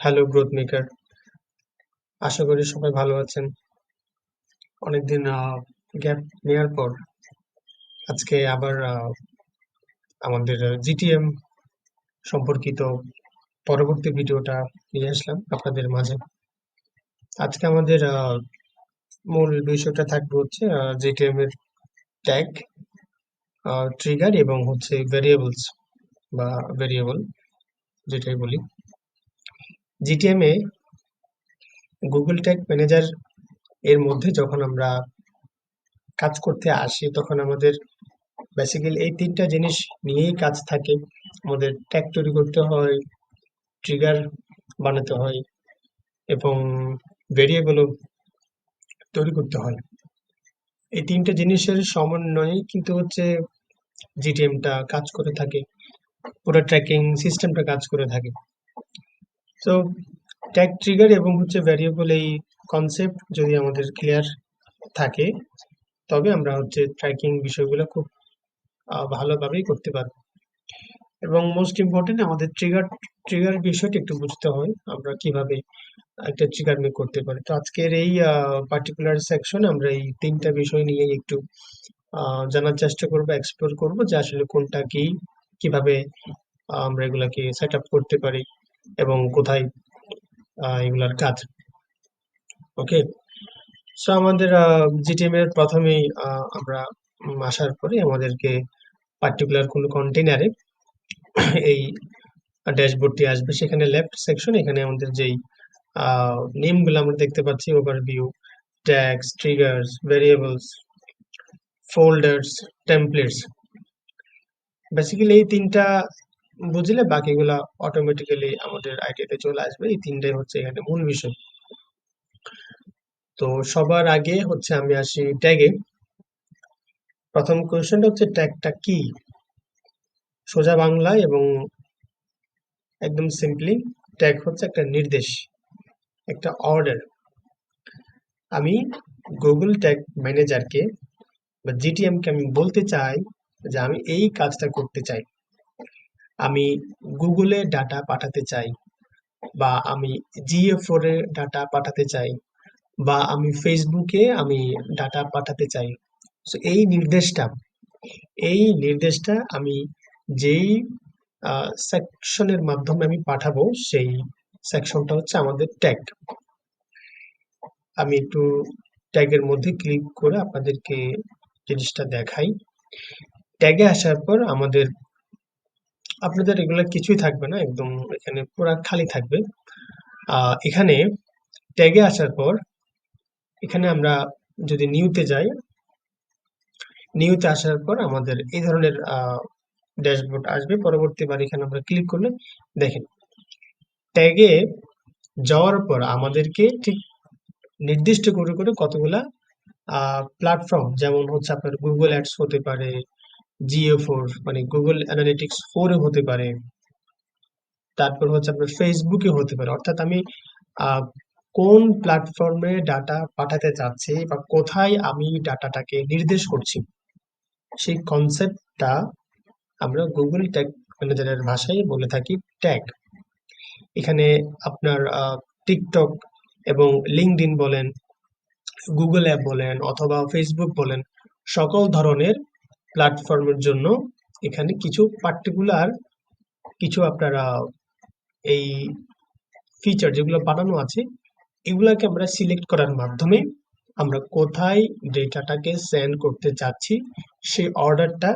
Hello growth maker, আশা করি সবাই ভালো আছেন। অনেকদিন গ্যাপ নেওয়ার পর আজকে আবার আমাদের জিটিএম সম্পর্কিত পরবর্তী ভিডিওটা নিয়ে আসলাম আপনাদের মাঝে। আজকে আমাদের মূল বিষয়টা থাকবে হচ্ছে জিটিএম এর ট্যাগ, ট্রিগার এবং হচ্ছে ভেরিয়েবলস বা ভেরিয়েবল যেটাই বলি। জিটিএম এ গুগল ট্যাগ ম্যানেজার এর মধ্যে যখন আমরা কাজ করতে আসি তখন আমাদের বেসিক্যালি এই ৩ টা জিনিস নিয়েই কাজ থাকে। আমাদের ট্যাগ তৈরি করতে হয়, ট্রিগার বানাতে হয় এবং ভেরিয়েবলও তৈরি করতে হয়। এই ৩ টা জিনিসের সমন্বয়েই কিন্তু হচ্ছে জিটিএমটা কাজ করে থাকে। পুরো ট্র্যাকিং সিস্টেমটা কাজ করে থাকে। তো ট্যাগ, ট্রিগার এবং হচ্ছে ভেরিয়েবল এই কনসেপ্ট যদি আমাদের ক্লিয়ার থাকে, তবে আমরা হচ্ছে ট্র্যাকিং বিষয়গুলো খুব ভালোভাবেই করতে পারবো। এবং মোস্ট ইম্পর্টেন্ট আমাদের ট্রিগার বিষয়টা একটু বুঝতে হয়। আমরা কিভাবে একটা ট্রিগার মেক করতে পারি। তো আজকের এই পার্টিকুলার সেকশনে আমরা এই ৩ টা বিষয় নিয়েই একটু জানার চেষ্টা করব, এক্সপ্লোর করব যে আসলে কোনটা কি, কিভাবে আমরা এগুলাকে সেট আপ করতে পারি এবং কোথায় এগুলার কাজ। ওকে, সো আমাদের জিটিএম এর প্রথমেই আমরা আসার পরে আমাদেরকে পার্টিকুলার কোনো কন্টেনারে এই ড্যাশবোর্ডটি আসবে। সেখানে লেফট সেকশন, এখানে আমাদের যেই নেমগুলো আমরা দেখতে পাচ্ছি, overview, tags, triggers, variables, folders, templates. Basically এই ৩ টা বুঝলে বাকিগুলা অটোমেটিক্যালি আমাদের আইডিয়াতে চলে আসবে। এই ৩ টাই হচ্ছে এখানে মূল বিষয়। তো সবার আগে হচ্ছে আমি আসি ট্যাগে। প্রথম কোয়েশ্চেনটা হচ্ছে ট্যাগটা কি? সোজা বাংলায় এবং একদম সিম্পলি, ট্যাগ হচ্ছে একটা নির্দেশ, একটা অর্ডার। আমি গুগল ট্যাগ ম্যানেজারকে বা জিটিএম কে আমি বলতে চাই যে আমি এই কাজটা করতে চাই। আমি গুগলে ডাটা পাঠাতে চাই, বা আমি জিএ4 এ ডাটা পাঠাতে চাই, বা আমি ফেসবুকে আমি ডাটা পাঠাতে চাই। সো এই নির্দেশটা আমি যেই সেকশনের মাধ্যমে আমি পাঠাবো, সেই সেকশনটা হচ্ছে আমাদের ট্যাগ। আমি একটু ট্যাগের মধ্যে ক্লিক করে আপনাদেরকে জিনিসটা দেখাই। ট্যাগে আসার পর আপনাদের এগুলা কিছুই থাকবে না, একদম এখানে পুরা খালি থাকবে। এখানে ট্যাগে আসার পর এখানে আমরা যদি নিউতে যাই, নিউতে আসার পর আমাদের এই ধরনের ড্যাশবোর্ড আসবে। পরবর্তীবার এখানে আমরা ক্লিক করলে দেখেন, ট্যাগে যাওয়ার পর আমাদেরকে ঠিক নির্দিষ্ট করে করে কতগুলা প্ল্যাটফর্ম, যেমন হচ্ছে আপনার গুগল অ্যাডস হতে পারে, জিও4 মানে গুগল অ্যানালিটিক্স 4 এ হতে পারে, তারপর হচ্ছে আপনার ফেসবুকে হতে পারে। অর্থাৎ আমি আহ, কোন প্ল্যাটফর্মে ডাটা পাঠাতে চাচ্ছি বা কোথায় আমি ডাটাটাকে নির্দেশ করছি, সেই কনসেপ্টটা আমরা গুগল ট্যাগ ম্যানেজারের ভাষায় বলে থাকি ট্যাগ। এখানে আপনার টিকটক এবং লিঙ্কডইন বলেন, গুগল অ্যাপ বলেন অথবা ফেসবুক বলেন, সকল ধরনের প্ল্যাটফর্মের জন্য এখানে কিছু পার্টিকুলার কিছু আপনারা এই ফিচার যেগুলো বানানো আছে, এগুলাকে আমরা সিলেক্ট করার মাধ্যমে আমরা কোথায় ডেটাটাকে সেন্ড করতে চাচ্ছি সেই অর্ডারটা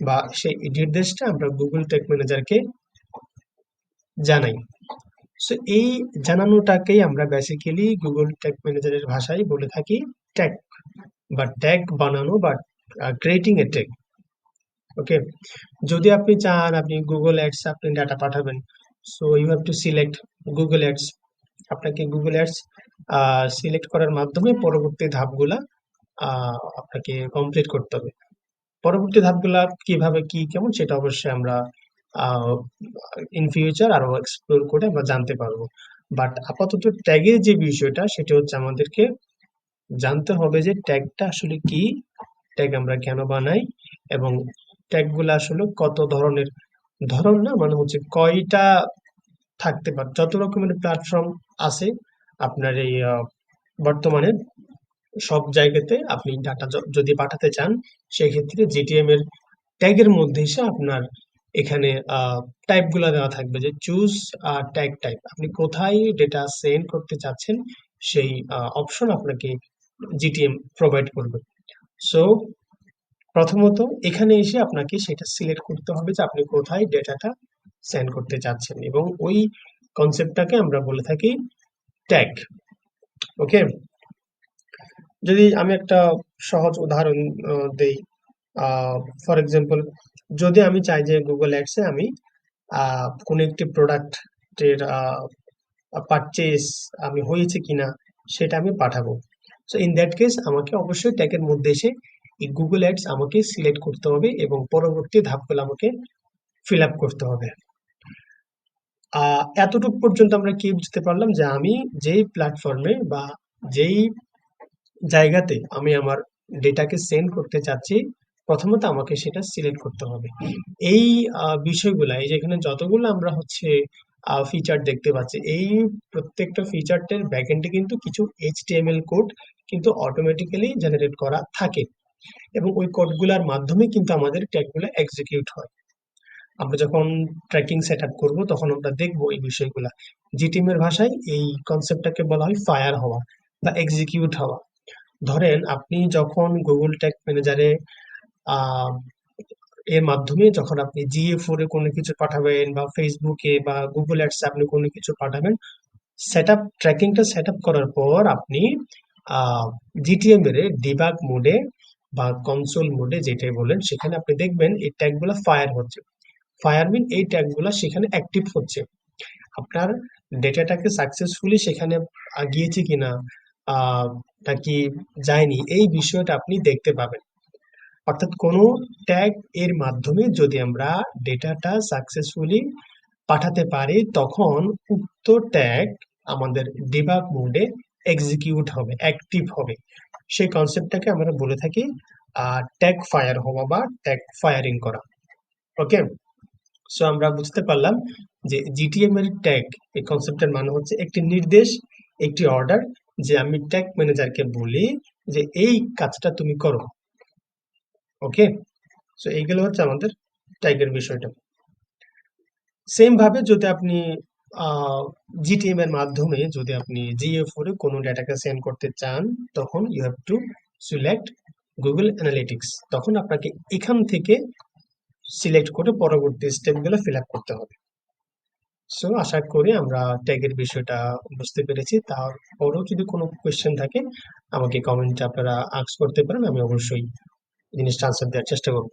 বা সেই নির্দেশটা আমরা গুগল ট্যাগ ম্যানেজারকে জানাই। সো এই জানানোটাকেই আমরা বেসিক্যালি গুগল ট্যাগ ম্যানেজারের ভাষায় বলে থাকি ট্যাগ, বা ট্যাগ বানানো, বা ক্রিয়েটিং এ ট্যাগ। ওকে, যদি আপনি চান আপনি গুগল অ্যাডস আপনি ডাটা পাঠাবেন, so you have to select Google ads. আপনাকে গুগল অ্যাডস সিলেক্ট করার মাধ্যমে পরবর্তী ধাপগুলা আপনাকে কমপ্লিট করতে হবে। পরবর্তী ধাপগুলা কিভাবে কি কেমন সেটা অবশ্যই আমরা ইন ফিউচার আরো এক্সপ্লোর করে আমরা জানতে পারবো। বাট আপাতত ট্যাগের যে বিষয়টা সেটা হচ্ছে আমাদেরকে জানতে হবে যে ট্যাগটা আসলে কি, ট্যাগ আমরা কেন বানাই, এবং ট্যাগগুলো আসলে কত ধরনের, ধরন না মানে হচ্ছে কয়টা থাকতে পারে। যত রকমের প্ল্যাটফর্ম আছে আপনার এই বর্তমানে সব জায়গাতে আপনি ডাটা যদি পাঠাতে চান, সেক্ষেত্রে জিটিএম এর ট্যাগের মধ্যে এসে আপনার এখানে টাইপ গুলা দেওয়া থাকবে যে চুজ ট্যাগ টাইপ। আপনি কোথায় ডেটা সেন্ড করতে চাচ্ছেন সেই অপশন আপনাকে জিটিএম প্রোভাইড করবে। সো প্রথমত এখানে এসে আপনাকে সেটা সিলেক্ট করতে হবে যে আপনি কোথায় ডেটাটা সেন্ড করতে চাচ্ছেন, এবং ওই কনসেপ্টটাকে আমরা বলে থাকি ট্যাগ। ওকে, যদি আমি একটা সহজ উদাহরণ দেই, ফর এক্সাম্পল, যদি আমি চাই যে গুগল অ্যাডসে আমি কোনো একটি প্রোডাক্টের পারচেজ আমি হয়েছে কিনা সেটা আমি পাঠাবো। সো ইন দ্যাট কেস আমাকে অবশ্যই ট্যাগের মধ্যে এসে এই গুগল অ্যাডস আমাকে সিলেক্ট করতে হবে এবং পরবর্তী ধাপগুলো আমাকে ফিল আপ করতে হবে। এতটুকু পর্যন্ত আমরা কি বুঝতে পারলাম যে আমি যেই প্ল্যাটফর্মে বা যেই জায়গাতে আমি আমার ডেটাকে সেন্ড করতে চাচ্ছি, প্রথমত আমাকে সেটা সিলেক্ট করতে হবে। এই বিষয়গুলা, এই যেখানে যতগুলো আমরা হচ্ছে ফিচার দেখতে পাচ্ছি, এই প্রত্যেকটা ফিচারটার ব্যাকএন্ডে কিন্তু কিছু এইচটিএমএল কোড কিন্তু অটোমেটিক্যালি জেনারেট করা থাকে, এবং ওই কোডগুলোর মাধ্যমে কিন্তু আমাদের ট্যাগগুলো এক্সিকিউট হয়। আমরা যখন ট্র্যাকিং সেট আপ করবো তখন আমরা দেখবো এই বিষয়গুলা। জিটিএম এর ভাষায় এই কনসেপ্টটাকে বলা হয় ফায়ার হওয়া বা এক্সিকিউট হওয়া। ধরেন আপনি যখন গুগল ট্যাগ ম্যানেজারে আহ এর মাধ্যমে যখন আপনি GA4 এ কোনো কিছু পাঠাবেন বা ফেসবুকে বা গুগল অ্যাডসে আপনি কোনো কিছু পাঠাবেন, ট্র্যাকিংটা সেট আপ করার পর আপনি জিটিএম এর ডিবাগ মোডে বা কনসোল মোডে যেটাই বলেন সেখানে আপনি দেখবেন এই ট্যাগগুলো ফায়ার হচ্ছে। ফায়ার মিন এই ট্যাগগুলো সেখানে অ্যাক্টিভ হচ্ছে। আপনার ডেটাটাকে সাকসেসফুলি সেখানে গিয়েছে কিনা, নাকি যায়নি, এই বিষয়টা আপনি দেখতে পাবেন। অর্থাৎ কোনো ট্যাগ এর মাধ্যমে যদি আমরা ডেটাটা সাকসেসফুলি পাঠাতে পারি, তখন উক্ত ট্যাগ আমাদের ডিবাগ মোডে এক্সিকিউট হবে, অ্যাক্টিভ হবে। সেই কনসেপ্টটাকে আমরা বলে থাকি ট্যাগ ফায়ার হওয়া বা ট্যাগ ফায়ারিং করা। ওকে, সো আমরা বুঝতে পারলাম যে জিটিএম এর ট্যাগ, এই কনসেপ্টের মানে হচ্ছে একটি নির্দেশ, একটি অর্ডার, যে আমি ট্যাগ ম্যানেজারকে বলি যে এই কাজটা তুমি করো। ওকে, সো এইগুলো হচ্ছে আমাদের ট্যাগের বিষয়টা। সেম ভাবে যদি আপনি জিটিএম এর মাধ্যমে যদি আপনি GA4 এ কোনো ডেটাকে সেন্ড করতে চান, তখন you have to select Google Analytics. তখন আপনাকে এখান থেকে সিলেক্ট করে পরবর্তী স্টেপগুলো ফিল আপ করতে হবে। সো আশা করি আমরা ট্যাগের বিষয়টা বুঝতে পেরেছি। তারপরেও যদি কোনো কোয়েশ্চেন থাকে আমাকে কমেন্টে আপনারা আস্ক করতে পারেন, আমি অবশ্যই জিনিসটা আনসার দেওয়ার চেষ্টা করব।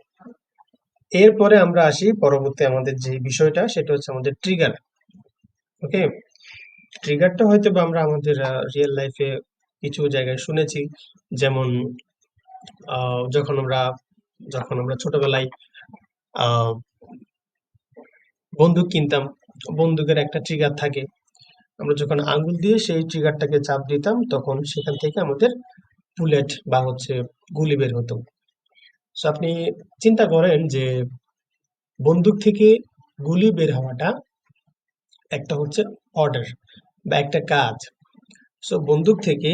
এরপরে আমরা আসি পরবর্তী আমাদের যে বিষয়টা, সেটা হচ্ছে আমাদের ট্রিগার। ওকে, ট্রিগারটা হয়তো বা আমরা আমাদের রিয়েল লাইফে কিছু জায়গায় শুনেছি। যেমন যখন আমরা ছোটবেলায় আহ বন্দুক কিনতাম, বন্দুকের একটা ট্রিগার থাকে। আমরা যখন আঙ্গুল দিয়ে সেই ট্রিগারটাকে চাপ দিতাম, তখন সেখান থেকে আমাদের বুলেট বা হচ্ছে গুলি বের হতো। সো আপনি চিন্তা করেন যে বন্দুক থেকে গুলি বের হওয়াটা একটা হচ্ছে অর্ডার বা একটা কাজ। সো বন্দুক থেকে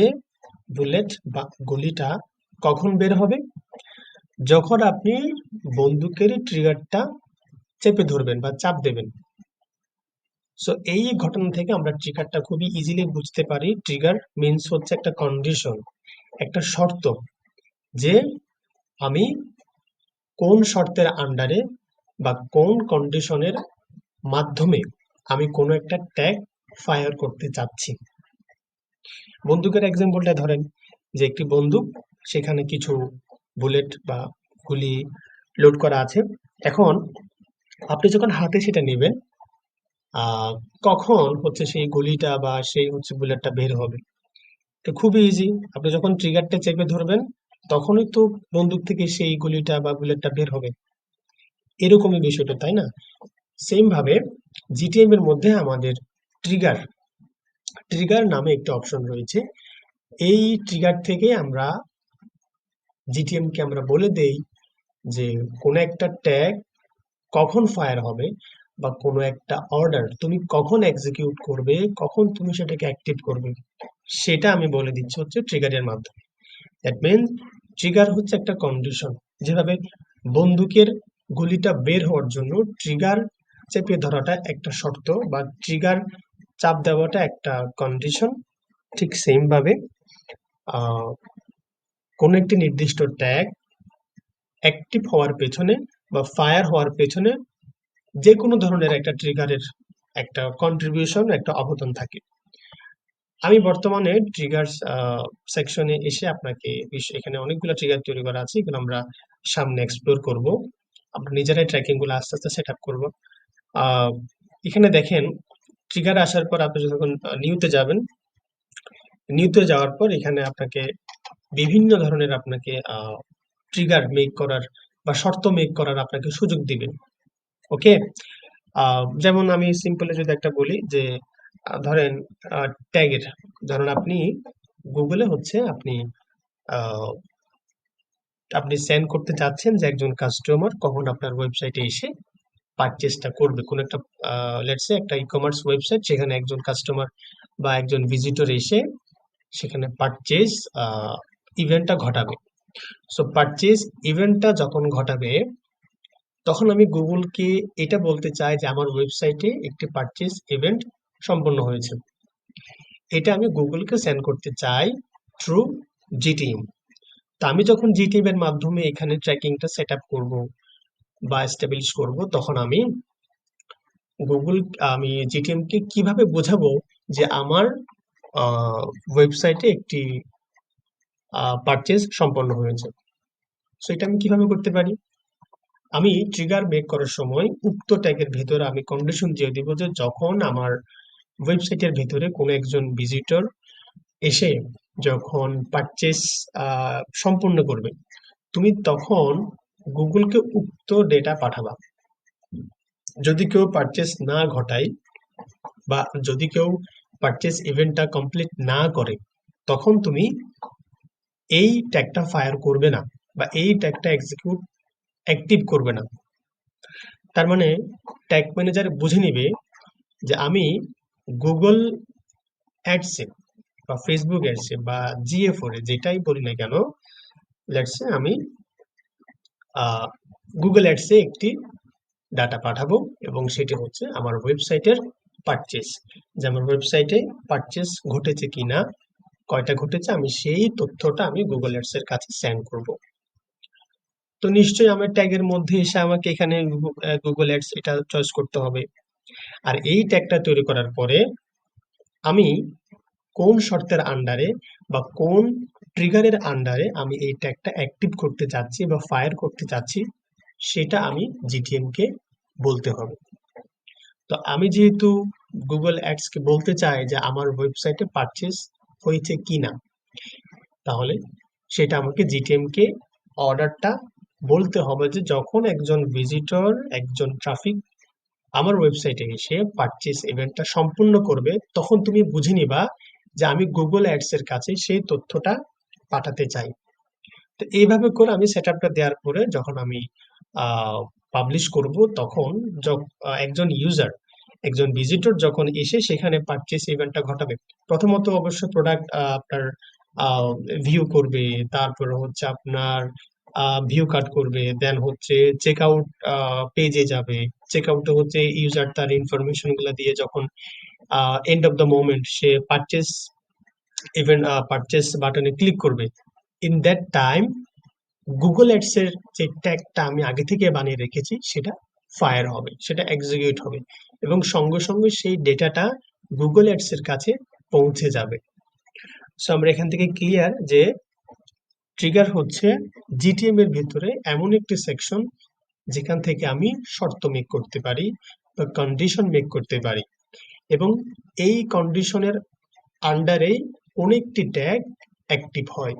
বুলেট বা গুলিটা কখন বের হবে? যখন আপনি বন্দুকের ট্রিগারটা চেপে ধরবেন বা চাপ দেবেন। সো এই ঘটনা থেকে আমরা ট্রিগারটা খুবই ইজিলি বুঝতে পারি। ট্রিগার মিন্স হচ্ছে একটা কন্ডিশন, একটা শর্ত, যে আমি কোন শর্তের আন্ডারে বা কোন কন্ডিশনের মাধ্যমে আমি কোনো একটা ট্যাগ ফায়ার করতে চাচ্ছি। বন্দুকের এক্সাম্পলটা ধরেন যে একটি বন্দুক, সেখানে কিছু বুলেট বা গুলি লোড করা আছে। এখন আপনি যখন হাতে সেটা নেবেন, আহ কখন হচ্ছে সেই গুলিটা বা সেই হচ্ছে বুলেটটা বের হবে? তো খুবই ইজি, আপনি যখন ট্রিগারটা চেপে ধরবেন তখনই তো বন্দুক থেকে সেই গুলিটা বা বুলেটটা বের হবে। এরকমই বিষয়টা, তাই না? সেম ভাবে জিটিএম এর মধ্যে আমাদের ট্রিগার ট্রিগার নামে একটা অপশন রয়েছে। এই ট্রিগার থেকে আমরা জিটিএম কে আমরা বলে দেই যে কোন একটা ট্যাগ কখন ফায়ার হবে বা কোনো একটা অর্ডার তুমি কখন এক্সিকিউট করবে, কখন তুমি সেটাকে অ্যাক্টিভ করবে, সেটা আমি বলে দিচ্ছি হচ্ছে ট্রিগারের মাধ্যমে। দ্যাট মিনস ট্রিগার হচ্ছে একটা কন্ডিশন। যেভাবে বন্দুকের গুলিটা বের হওয়ার জন্য ট্রিগার চেপে ধরাটা একটা শর্ত বা ট্রিগার চাপ দেওয়াটা একটা কন্ডিশন, ঠিক সেম ভাবে আহ, কোনো একটি নির্দিষ্ট ট্যাগ অ্যাক্টিভ হওয়ার পেছনে বা ফায়ার হওয়ার পেছনে যে কোনো ধরনের একটা ট্রিগারের একটা কন্ট্রিবিউশন, একটা অবদান থাকে। আমি বর্তমানে ট্রিগার্স সেকশনে এসে আপনাকে এখানে অনেকগুলো ট্রিগার তৈরি করা আছে, এগুলো আমরা সামনে এক্সপ্লোর করব। আমরা নিজেরাই ট্র্যাকিং গুলো আস্তে আস্তে সেট আপ করবো। আহ, এখানে দেখেন ট্রিগার আসার পর আপনি যখন নিউতে যাবেন, নিউতে যাওয়ার পর এখানে আপনাকে বিভিন্ন ধরনের আপনাকে ট্রিগার মেক করার বা শর্ত মেক করার আপনাকে সুযোগ দিবেন। ওকে, যেমন আমি সিম্পলি যদি একটা বলি যে ধরেন ট্যাগের, ধরুন আপনি গুগলে হচ্ছে আহ, আপনি সেন্ড করতে চাচ্ছেন যে একজন কাস্টমার কখন আপনার ওয়েবসাইটে এসে পারচেসটা করবে, কোন একটা লেটস সে একটা ই কমার্স ওয়েবসাইট, সেখানে একজন কাস্টমার বা একজন ভিজিটর এসে সেখানে পারচেস ইভেন্টটা ঘটাবে। সো পারচেস ইভেন্টটা যখন ঘটাবে তখন আমি গুগলকে এটা বলতে চাই যে আমার ওয়েবসাইটে একটি পারচেস ইভেন্ট সম্পন্ন হয়েছে। এটা আমি গুগলকে সেন্ড করতে চাই থ্রু জিটিএম। তা আমি যখন জিটিএম এর মাধ্যমে এখানে ট্র্যাকিংটা সেট আপ করবো বা এস্টাবলিশ করব, তখন গুগল আমি জিটিএম কে কিভাবে বোঝাবো যে আমার ওয়েবসাইটে একটি পারচেজ সম্পন্ন হয়েছে। সো এটা আমি কিভাবে করতে পারি? আমি ট্রিগার মেক করার সময় উক্ত ট্যাগের ভেতরে আমি কন্ডিশন দিয়ে দিব যে যখন আমার ওয়েবসাইটের ভেতরে কোনো একজন ভিজিটর এসে যখন পারচেস সম্পূর্ণ করবে, তুমি তখন গুগলকে উক্ত ডেটা পাঠাবা। যদি কেউ পারচেস না ঘটায় বা যদি কেউ পারচেস ইভেন্টটা কমপ্লিট না করে, তখন তুমি এই ট্যাগটা ফায়ার করবে না বা এই ট্যাগটা এক্সিকিউট অ্যাক্টিভ করবে না। তার মানে ট্যাগ ম্যানেজার বুঝে নিবে যে আমি গুগল অ্যাডসে বা ফেসবুক অ্যাডসে বা জিএফওর এ যেটাই বলি না কেন, লেটসে আমি গুগল অ্যাডসে একটি ডাটা পাঠাবো এবং সেটি হচ্ছে আমার ওয়েবসাইটের পারচেস, যে আমার ওয়েবসাইটে পারচেস ঘটেছে কিনা, কয়টা ঘটেছে, আমি সেই তথ্যটা আমি গুগল অ্যাডস এর কাছে সেন্ড করব। তো নিশ্চয়ই আমার ট্যাগের মধ্যে এসে আমাকে এখানে গুগল অ্যাডস এটা চয়েস করতে হবে। আর এই ট্যাগটা তৈরি করার পরে আমি কোন শর্তের আন্ডারে বা কোন ট্রিগারের আন্ডারে আমি এই ট্যাগটা অ্যাক্টিভ করতে চাচ্ছি বা ফায়ার করতে চাচ্ছি, সেটা আমি জিটিএম কে বলতে হবে। তো আমি যেহেতু গুগল অ্যাডস কে বলতে চাই যে আমার ওয়েবসাইটে পারচেস হয়েছে কিনা, তাহলে সেটা আমাকে জিটিএম কে অর্ডারটা বলতে হবে যে যখন একজন ভিজিটর, একজন ট্রাফিক আমার ওয়েবসাইটে এসে পারচেস ইভেন্টটা সম্পূর্ণ করবে, তখন তুমি বুঝে নিবা যে আমি গুগল অ্যাডস এর কাছে সেই তথ্যটা পাঠাতে চাই। তো এইভাবে করে আমি সেট আপটা দেওয়ার পরে যখন আমি পাবলিশ করব, তখন একজন ইউজার, একজন ভিজিটর যখন এসে সেখানে পারচেস ইভেন্টটা ঘটাবে, প্রথমত অবশ্য প্রোডাক্ট আপনার ভিউ করবে, তারপর হচ্ছে আপনার ভিউ কাট করবে, দেন হচ্ছে চেক আউট পেজে যাবে। চেক আউটে হচ্ছে ইউজার তার ইনফরমেশন গুলা দিয়ে যখন end of the moment say purchase বাটনে ক্লিক করবে, in that time Google ads এর যে ট্যাগটা আমি আগে থেকে বানিয়ে রেখেছি সেটা ফায়ার হবে, সেটা এক্সিকিউট হবে এবং সঙ্গে সঙ্গে সেই ডেটাটা গুগল অ্যাডস এর কাছে পৌঁছে যাবে। সো আমরা এখান থেকে ক্লিয়ার যে ট্রিগার হচ্ছে জিটিএম এর ভিতরে এমন একটি সেকশন যেখান থেকে আমি শর্ত মেক করতে পারি বা কন্ডিশন মেক করতে পারি এবং এই কন্ডিশনের আন্ডারেই অনেকটি ট্যাগ অ্যাক্টিভ হয়।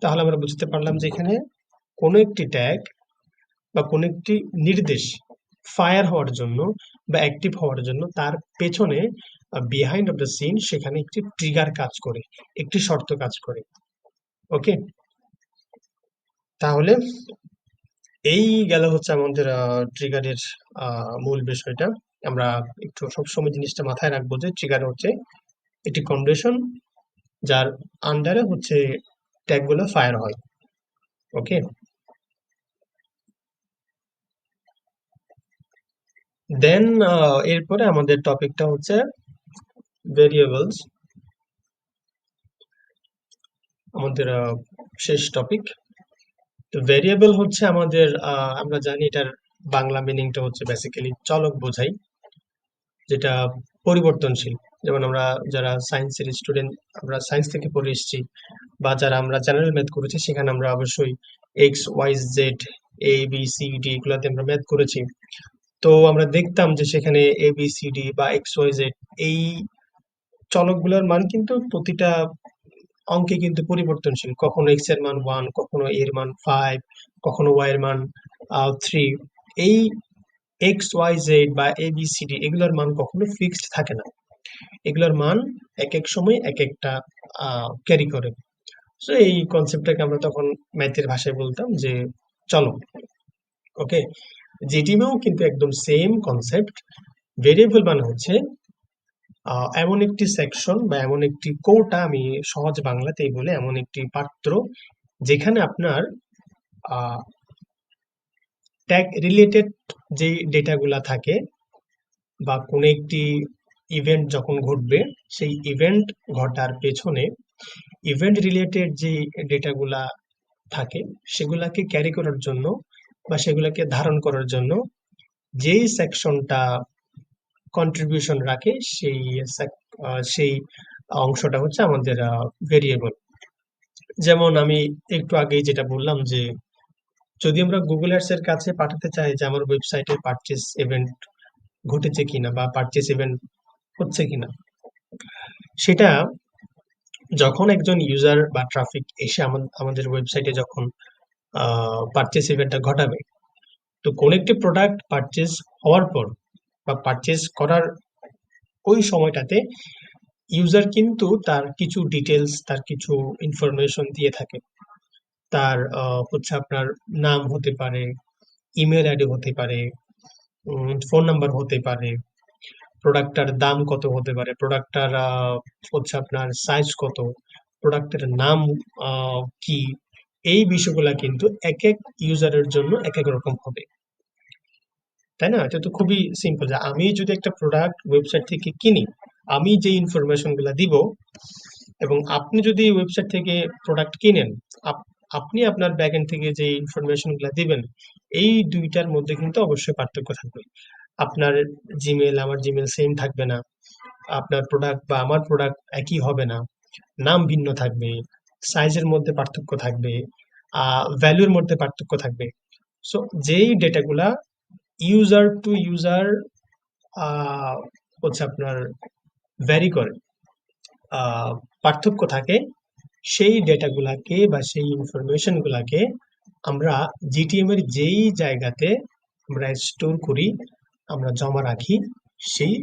তাহলে আমরা বুঝতে পারলাম যে এখানে কোনো একটি ট্যাগ বা কোনো একটি নির্দেশ ফায়ার হওয়ার জন্য বা অ্যাক্টিভ হওয়ার জন্য তার পেছনে বিহাইন্ড অফ দ্য সিন সেখানে একটি ট্রিগার কাজ করে, একটি শর্ত কাজ করে। ওকে, তাহলে এই গেল হচ্ছে আমাদের ট্রিগারের মূল বিষয়টা। আমরা একটু সবসময় জিনিসটা মাথায় রাখবো যে ট্রিগার হচ্ছে একটি কন্ডিশন যার আন্ডারে হচ্ছে ট্যাগ গুলো ফায়ার হয়। ওকে, দেন এরপরে আমাদের টপিকটা হচ্ছে ভেরিয়েবলস, আমাদের শেষ টপিক। তো ভেরিয়েবল হচ্ছে আমাদের আমরা জানি এটার বাংলা মিনিংটা হচ্ছে বেসিক্যালি চলক বোঝাই, যেটা পরিবর্তনশীল। যেমন আমরা যারা সায়েন্সের স্টুডেন্ট, আমরা সায়েন্স থেকে পড়ে এসেছি, বা যারা আমরা জেনারেল ম্যাথ করেছি সেখানে আমরা অবশ্যই x Y Z A B C D এগুলাতে আমরা ম্যাথ করেছি। তো আমরা দেখতাম যে সেখানে এ বি সি ডি বা এক্স ওয়াই জেড এই চলকগুলোর মান কিন্তু প্রতিটা অঙ্কে কিন্তু পরিবর্তনশীল। কখনো এক্স এর মান 1, কখনো এর মান 5, কখনো ওয়াই এর মান 3। এই এক্স ওয়াই জেড বা এ বি সি ডি এগুলোর মান কখনো ফিক্সড থাকে না। এগুলোর মান এক এক সময় এক একটা ক্যারি করে। সো এই কনসেপ্টটাকে আমরা তখন ম্যাথের ভাষায় বলতাম যে চলক। ওকে, জিটিমেও কিন্তু একদম সেম কনসেপ্ট। ভেরিয়েবল মানে হচ্ছে এমন একটি সেকশন বা এমন একটি কোটা, আমি সহজ বাংলাতেই বলে, এমন একটি পাত্র যেখানে আপনার ট্যাগ রিলেটেড যে ডেটাগুলা থাকে, বা কোনো একটি ইভেন্ট যখন ঘটবে সেই ইভেন্ট ঘটার পেছনে ইভেন্ট রিলেটেড যে ডেটাগুলা থাকে সেগুলাকে ক্যারি করার জন্য বা সেগুলাকে ধারণ করার জন্য যেই সেকশনটা কন্ট্রিবিউশন রাখে সেই অংশটা হচ্ছে আমাদের ভেরিয়েবল। যেমন আমি একটু আগেই যেটা বললাম যে যদি আমরা গুগল অ্যাডস এর কাছে পাঠাতে চাই যে আমার ওয়েবসাইটে পারচেস ইভেন্ট ঘটেছে কিনা বা পারচেস ইভেন্ট হচ্ছে কিনা, সেটা যখন একজন ইউজার বা ট্রাফিক এসে আমাদের ওয়েবসাইটে যখন পারচেস ইভেন্টটা ঘটাবে, তো কোন একটি প্রোডাক্ট পারচেস হওয়ার পর বা পারচেস করার ওই সময়টাতে ইউজার কিন্তু তার কিছু ডিটেলস, তার কিছু ইনফরমেশন দিয়ে থাকে। তার হচ্ছে আপনার নাম হতে পারে, ইমেল আইডি হতে পারে, ফোন নাম্বার হতে পারে, প্রোডাক্টটার দাম কত হতে পারে, প্রোডাক্টটার হচ্ছে আপনার সাইজ কত, প্রোডাক্টের নাম কি। এই বিষয়গুলা কিন্তু এক এক ইউজারের জন্য এক এক রকম হবে, তাই না? এটা তো খুবই সিম্পল যে আমি যদি একটা প্রোডাক্ট ওয়েবসাইট থেকে কিনি, আমি যে ইনফরমেশন গুলা দিব, এবং আপনি যদি ওয়েবসাইট থেকে প্রোডাক্ট কিনেন, আপনি আপনার ব্যাকএন্ড থেকে যে ইনফরমেশন গুলা দিবেন, এই দুইটার মধ্যে কিন্তু অবশ্যই পার্থক্য থাকবে। আপনার জিমেল আমার জিমেল সেম থাকবে না, আপনার প্রোডাক্ট বা আমার প্রোডাক্ট একই হবে না, নাম ভিন্ন থাকবে, সাইজের মধ্যে পার্থক্য থাকবে, ভ্যালুর মধ্যে পার্থক্য থাকবে। সো যেই ডেটাগুলা ইউজার টু ইউজার হচ্ছে আপনার ভ্যারি করে, পার্থক্য থাকে, সেই ডেটাগুলাকে বা সেই ইনফরমেশন গুলাকে আমরা জিটিএম এর যেই জায়গাতে আমরা স্টোর করি, আমরা জমা রাখি, সেই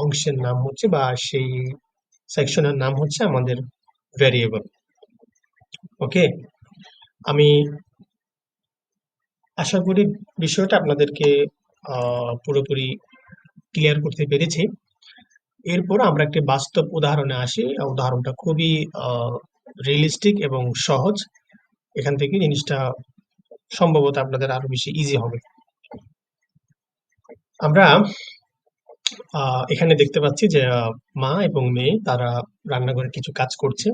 অংশের নাম হচ্ছে বা সেই সেকশনের নাম হচ্ছে আমাদের ভ্যারিয়েবল। ওকে, আমি আশা করি বিষয়টা আপনাদেরকে পুরোপুরি ক্লিয়ার করতে পেরেছি। এরপর আমরা একটি বাস্তব উদাহরণে আসি। উদাহরণটা খুবই রিয়েলিস্টিক এবং সহজ। এখান থেকে জিনিসটা সম্ভবত আপনাদের আরো বেশি ইজি হবে। আমরা এখানে দেখতে পাচ্ছি যে মা এবং মেয়ে তারা রান্নাঘরে কিছু কাজ করছে।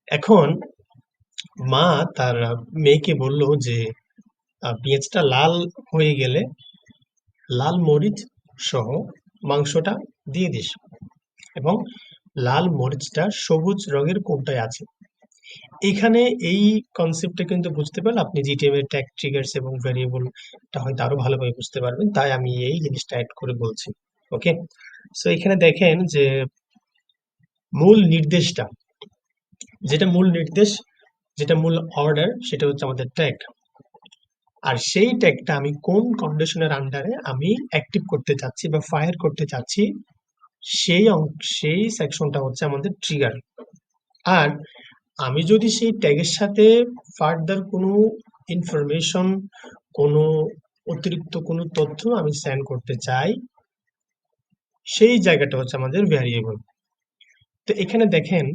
এখন মা তার মেয়েকে বলল যে পেঁয়াজটা লাল হয়ে গেলে লাল মরিচ সহ মাংসটা দিয়ে দিস, এবং লাল মরিচটা সবুজ রঙের কোনটায় আছে। এখানে এই কনসেপ্টটা কিন্তু বুঝতে পারলে আপনি জিটিএম এর ট্যাগ ট্রিগার্স এবং ভেরিয়েবলটা হয়তো আরো ভালোভাবে বুঝতে পারবেন, তাই আমি এই জিনিসটা অ্যাড করে বলছি। ওকে, সো এখানে দেখেন যে মূল নির্দেশটা, যেটা মূল নির্দেশ, যেটা মূল অর্ডার, সেটা হচ্ছে আমাদের ট্যাগ। আর সেই ট্যাগটা আমি কোন কন্ডিশনের আন্ডারে আমি অ্যাক্টিভ করতে চাচ্ছি বা ফায়ার করতে চাচ্ছি, সেই সেকশনটা হচ্ছে আমাদের ট্রিগার। আর আমি যদি সেই ট্যাগের সাথে ফার্দার কোনো ইনফরমেশন, কোনো অতিরিক্ত কোনো তথ্য আমি সেন্ড করতে চাই, সেই জায়গাটা হচ্ছে আমাদের ভ্যারিয়েবল। তো এখানে দেখেন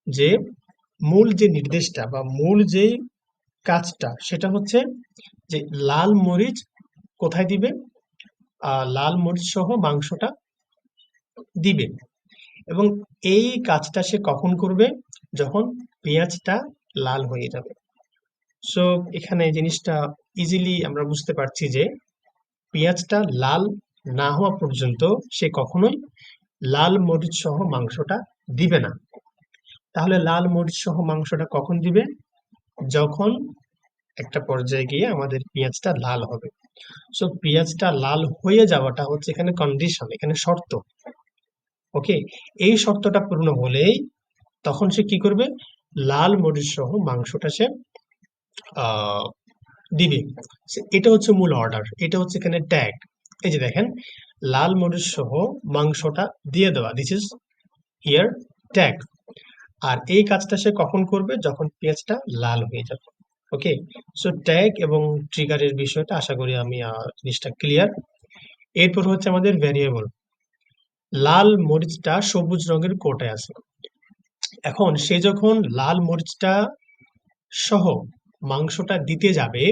যে মূল যে নির্দেশটা বা মূল যে কাজটা সেটা হচ্ছে যে লাল মরিচ কোথায় দিবে, লাল মরিচ সহ মাংসটা দিবে, এবং এই কাজটা সে কখন করবে, যখন পেঁয়াজটা লাল হয়ে যাবে। সো এখানে এই জিনিসটা ইজিলি আমরা বুঝতে পারছি যে পেঁয়াজটা লাল না হওয়া পর্যন্ত সে কখনোই লাল মরিচ সহ মাংসটা দিবে না। তাহলে লাল মরিচ সহ মাংসটা কখন দিবে, যখন একটা পর্যায়ে গিয়ে আমাদের পেঁয়াজটা লাল হবে। সো পেঁয়াজটা লাল হয়ে যাওয়াটা হচ্ছে এখানে কন্ডিশন, এখানে শর্ত। ওকে, এই শর্তটা পূর্ণ হলেই তখন সে কি করবে, লাল মরিচ সহ মাংসটা সে আহ, দিবে। এটা হচ্ছে মূল অর্ডার, এটা হচ্ছে এখানে ট্যাগ। এই যে দেখেন, লাল মরিচ সহ মাংসটা দিয়ে দেওয়া, দিস ইজ হিয়ার ট্যাগ। আর এই কাজটা সে কখন করবে, যখন পেঁয়াজটা লাল হয়ে যাবে। ওকে, সো ট্যাগ এবং ট্রিগারের বিষয়টা আশা করি আমি জিনিসটা ক্লিয়ার। এরপর হচ্ছে আমাদের ভ্যারিয়েবল। লাল মরিচটা সবুজ রঙের কোটায় আছে। এখন সে যখন লাল মরিচটা সহ মাংসটা দিতে যাবে,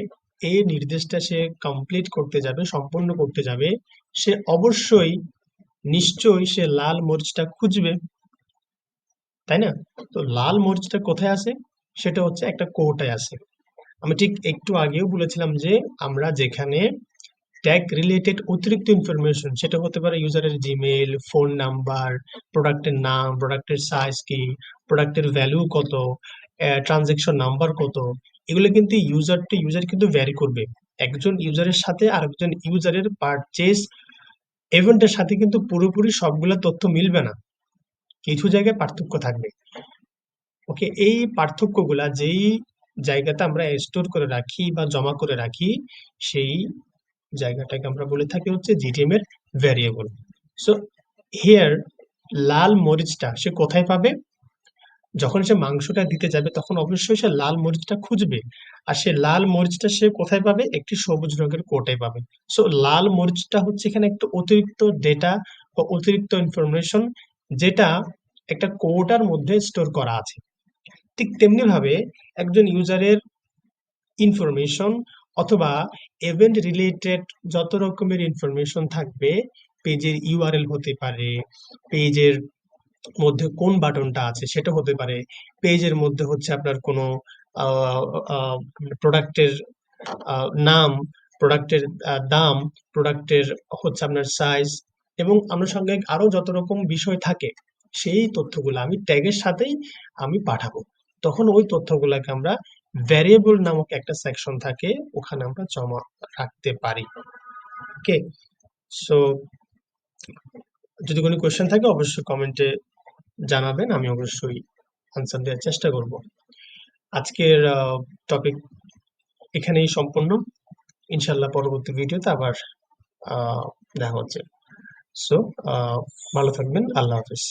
এই নির্দেশটা সে কমপ্লিট করতে যাবে, সম্পূর্ণ করতে যাবে, সে অবশ্যই নিশ্চয়ই সে লাল মরিচটা খুঁজবে, তাই না? তো লাল মরিচটা কোথায় আছে, সেটা হচ্ছে একটা কৌটায় আছে। আমি ঠিক একটু আগেও বলেছিলাম যে আমরা যেখানে ট্যাগ রিলেটেড অতিরিক্ত ইনফরমেশন, সেটা হতে পারে ইউজারের জিমেইল, ফোন নাম্বার, প্রোডাক্টের নাম, প্রোডাক্টের সাইজ কি, প্রোডাক্টের ভ্যালু কত, ট্রানজেকশন নাম্বার কত, এগুলো কিন্তু ইউজার টু ইউজার কিন্তু ভ্যারি করবে। একজন ইউজারের সাথে আরেকজন ইউজারের পারচেজ ইভেন্টের সাথে কিন্তু পুরোপুরি সবগুলো তথ্য মিলবে না, কিছু জায়গায় পার্থক্য থাকবে। ওকে, এই পার্থক্যগুলা যেই জায়গাতে আমরা স্টোর করে রাখি বা জমা করে রাখি, সেই জায়গাটাকে আমরা বলে থাকি হচ্ছে জিটিএম এর ভ্যারিয়েবল। সো হিয়ার লাল মরিচটা সে কোথায় পাবে, যখন সে মাংসটা দিতে যাবে তখন অবশ্যই সে লাল মরিচটা খুঁজবে। আর সে লাল মরিচটা সে কোথায় পাবে, একটি সবুজ রঙের কোটায় পাবে। সো লাল মরিচটা হচ্ছে এখানে একটা অতিরিক্ত ডেটা বা অতিরিক্ত ইনফরমেশন, যেটা একটা কোটার মধ্যে স্টোর করা আছে। ঠিক তেমনি ভাবে একজন ইউজারের ইনফরমেশন অথবা ইভেন্ট রিলেটেড যত রকমের ইনফরমেশন থাকবে, পেজের ইউআরএল হতে পারে, পেজের মধ্যে কোন বাটনটা আছে সেটা হতে পারে, পেজের মধ্যে হচ্ছে আপনার কোনো প্রোডাক্টের নাম, প্রোডাক্টের দাম, প্রোডাক্টের হচ্ছে আপনার সাইজ, এবং আনুষঙ্গিক আরো যত রকম বিষয় থাকে, সেই তথ্যগুলো আমি ট্যাগের সাথেই আমি পাঠাবো। তখন ওই তথ্যগুলোকে আমরা ভ্যারিয়েবল নামক একটা সেকশন থাকে, ওখানে আমরা জমা রাখতে পারি। ওকে, সো যদি কোনো কোয়েশ্চেন থাকে অবশ্যই কমেন্টে জানাবেন, আমি অবশ্যই আনসার দেওয়ার চেষ্টা করব। আজকের টপিক এখানেই সম্পূর্ণ। ইনশাল্লাহ পরবর্তী ভিডিওতে আবার দেখা হচ্ছে। সো ভালো থাকবেন, আল্লাহ হাফিজ।